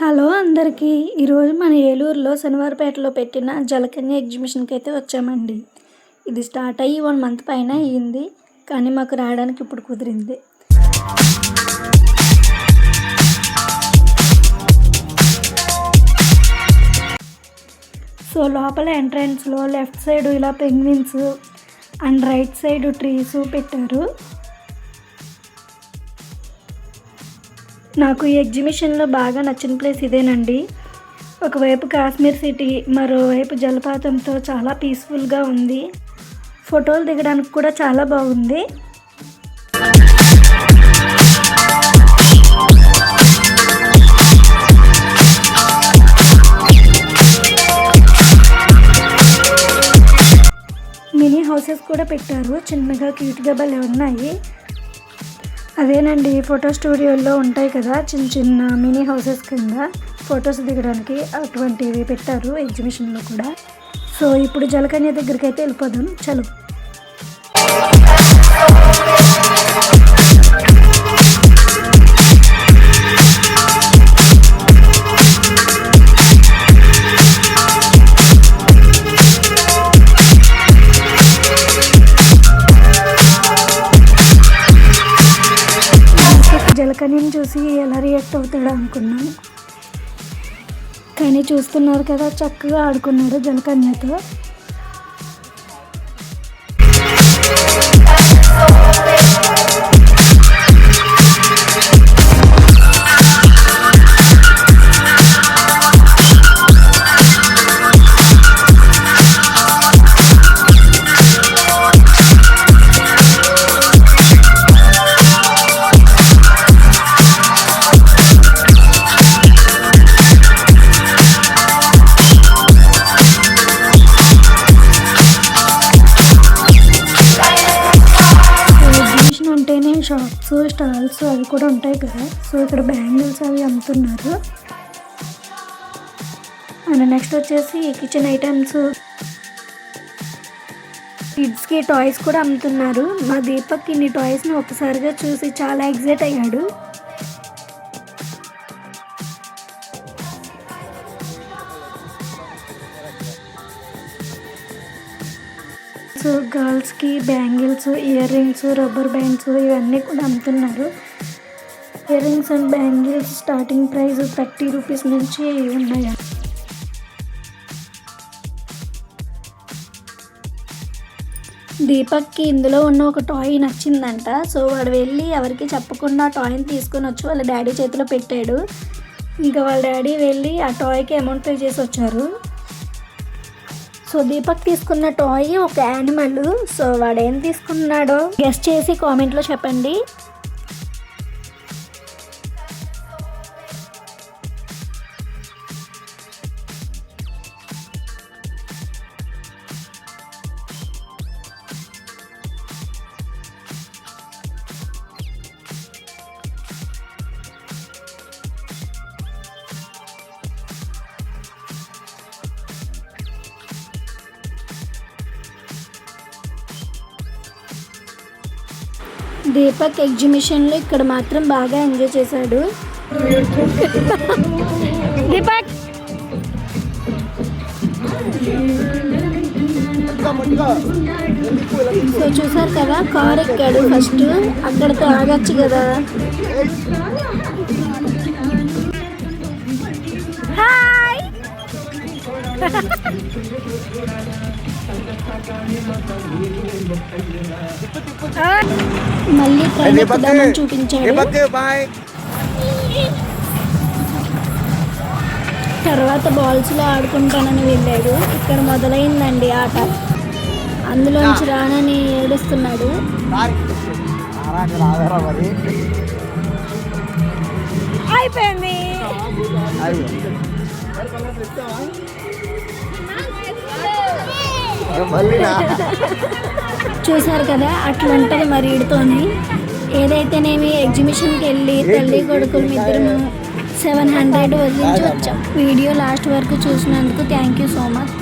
Hello అందరికీ! ఈరోజు మన ఏలూరులో శనివారపేటలో పెట్టిన జలకన్య ఎగ్జిబిషన్కి అయితే వచ్చామండి. ఇది స్టార్ట్ అయ్యి 1 మంత్ పైన అయ్యింది, కానీ మాకు రావడానికి ఇప్పుడు కుదిరింది. సో లోపల ఎంట్రన్స్లో లెఫ్ట్ సైడ్ ఇలా penguins and right side trees పెట్టారు. నాకు ఈ ఎగ్జిబిషన్లో బాగా నచ్చిన ప్లేస్ ఇదేనండి. ఒకవైపు కాశ్మీర్ సిటీ, మరోవైపు జలపాతంతో చాలా పీస్ఫుల్గా ఉంది. ఫోటోలు దిగడానికి కూడా చాలా బాగుంది. మినీ హౌసెస్ కూడా పెట్టారు, చిన్నగా క్యూట్గా భలే ఉన్నాయి. అదేనండి, ఫోటో స్టూడియోల్లో ఉంటాయి కదా చిన్న చిన్న మినీ హౌసెస్ కింద ఫొటోస్ దిగడానికి, అటువంటివి పెట్టారు ఎగ్జిబిషన్లో కూడా. సో ఇప్పుడు జలకన్య దగ్గరికి అయితే వెళ్ళిపోదాం. చలో. జలకన్యని చూసి ఎలా రియాక్ట్ అవుతాడో అనుకున్నాను, కానీ చూస్తున్నారు కదా చక్కగా ఆడుకున్నాడు జలకన్యతో. షాప్స్, స్టాల్స్ అవి కూడా ఉంటాయి కదా. సో ఇక్కడ బ్యాంగిల్స్ అవి అమ్ముతున్నారు. అండ్ నెక్స్ట్ వచ్చేసి కిచెన్ ఐటమ్స్, కిడ్స్కి టాయ్స్ కూడా అమ్ముతున్నారు. మా దీపక్ ఇన్ని టాయ్స్ని ఒక్కసారిగా చూసి చాలా ఎగ్జైట్ అయ్యాడు. గర్ల్స్కి bangles, ear rings, rubber bands ఇవన్నీ కూడా అమ్ముతున్నారు. Ear rings and bangles starting price 30 rupees నుంచి ఉన్నాయి. దీపక్కి ఇందులో ఉన్న ఒక టాయ్ నచ్చిందంట. సో వాడు వెళ్ళి ఎవరికి చెప్పకుండా ఆ టాయ్ని తీసుకొని వచ్చి వాళ్ళ డాడీ చేతిలో పెట్టాడు. ఇంకా వాళ్ళ డాడీ వెళ్ళి ఆ టాయ్కి అమౌంట్ పే చేసి వచ్చారు. సో దీపక్ తీసుకున్న టాయ్ ఒక యానిమల్. సో వాడు ఏం తీసుకున్నాడో గెస్ చేసి కామెంట్లో చెప్పండి. దీపక్ ఎగ్జిబిషన్లో ఇక్కడ మాత్రం బాగా ఎంజాయ్ చేశాడు. దీపక్ సో చూసారు కదా, కార్ ఎక్కాడు ఫస్ట్. అక్కడితో ఆగచ్చు కదా. హాయ్. మళ్ళీ ట్రైన్ చూపించాడు. తర్వాత బాల్స్లో ఆడుకుంటానని వెళ్ళాడు. ఇక్కడ మొదలైందండి ఆట. అందులోంచి రానని ఏడుస్తున్నాడు. అయిపోయింది. చూసారు కదా, అట్లా ఉంటుంది మరి వీడితోని. ఏదైతేనేమి ఎగ్జిబిషన్కి వెళ్ళి తల్లి కొడుకులు ఇద్దరు 700 వదిలించి వచ్చాం. వీడియో లాస్ట్ వరకు చూసినందుకు థ్యాంక్ యూ సో మచ్.